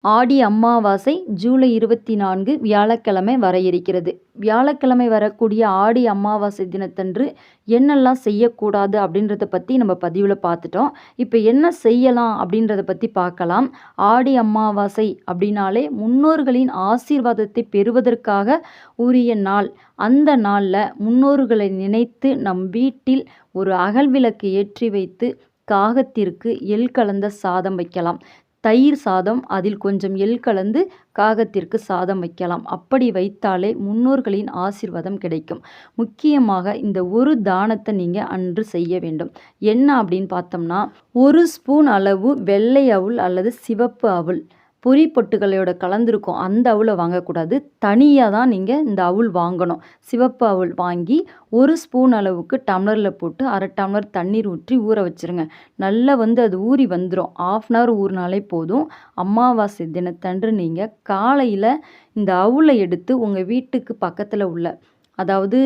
ஆடி அமாவாசை ஜூலை 24 வியாழக்கிழமை வர இருக்கிறது. வியாழக்கிழமை வரக்கூடிய ஆடி அமாவாசை தினத்தன்று என்னெல்லாம் செய்யக்கூடாது அப்படின்றத பற்றி நம்ம பதிவில் பார்த்துட்டோம். இப்போ என்ன செய்யலாம் அப்படின்றத பற்றி பார்க்கலாம். ஆடி அமாவாசை அப்படின்னாலே முன்னோர்களின் ஆசீர்வாதத்தை பெறுவதற்காக உரிய நாள். அந்த நாளில் முன்னோர்களை நினைத்து நம் வீட்டில் ஒரு அகல் விளக்கு ஏற்றி வைத்து காகத்திற்கு எள் கலந்த சாதம் வைக்கலாம். தயிர் சாதம், அதில் கொஞ்சம் எள் கலந்து காகத்திற்கு சாதம் வைக்கலாம். அப்படி வைத்தாலே முன்னோர்களின் ஆசீர்வாதம் கிடைக்கும். முக்கியமாக இந்த ஒரு தானத்தை நீங்கள் அன்று செய்ய வேண்டும். என்ன அப்படின்னு பார்த்தோம்னா, 1 ஸ்பூன் அளவு வெள்ளை அவுள் அல்லது சிவப்பு அவுள் பொரி பொட்டுகளோட கலந்துருக்கும். அந்த அவுளை வாங்கக்கூடாது. தனியாக தான் நீங்கள் இந்த அவுள் வாங்கணும். சிவப்பு அவுள் வாங்கி 1 ஸ்பூன் அளவுக்கு டம்ளரில் போட்டு 1/2 டம்ளர் தண்ணீர் ஊற்றி ஊற வச்சுருங்க. நல்லா அது ஊறி வந்துடும். 1/2 அன் ஹவர் ஊறினாலே போதும். அமாவாசை தினத்தன்று நீங்கள் காலையில் இந்த அவுளை எடுத்து உங்கள் வீட்டுக்கு பக்கத்தில் உள்ள, அதாவது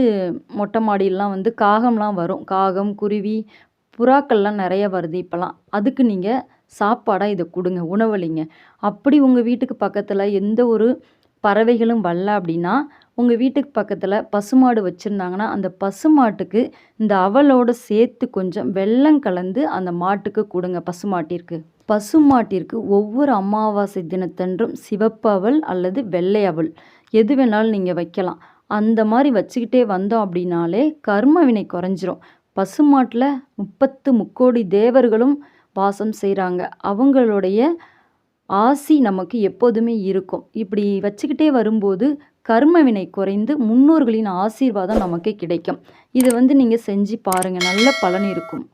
மொட்டை மாடியெல்லாம் காகம்லாம் வரும். காகம், குருவி, புறாக்கள்லாம் நிறைய வருது இப்போலாம். அதுக்கு நீங்கள் சாப்பாடாக இதை கொடுங்க, உணவளிங்க. அப்படி உங்கள் வீட்டுக்கு பக்கத்தில் எந்த ஒரு பறவைகளும் வரல அப்படின்னா, உங்கள் வீட்டுக்கு பக்கத்தில் பசுமாடு வச்சுருந்தாங்கன்னா அந்த பசுமாட்டுக்கு இந்த அவலோடு சேர்த்து கொஞ்சம் வெல்லம் கலந்து அந்த மாட்டுக்கு கொடுங்க. பசுமாட்டிற்கு ஒவ்வொரு அமாவாசை தினத்தன்றும் சிவப்பு அவல் அல்லது வெள்ளை அவல் எது வேணாலும் நீங்கள் வைக்கலாம். அந்த மாதிரி வச்சுக்கிட்டே வந்தோம் அப்படின்னாலே கர்ம வினை குறைஞ்சிரும். பசுமாட்டில் 30 முக்கோடி தேவர்களும் வாசம் செய்கிறாங்க. அவங்களுடைய ஆசி நமக்கு எப்போதுமே இருக்கும். இப்படி வச்சுக்கிட்டே வரும்போது கர்ம வினை குறைந்து முன்னோர்களின் ஆசீர்வாதம் நமக்கு கிடைக்கும். இதை நீங்கள் செஞ்சு பாருங்கள், நல்ல பலன் இருக்கும்.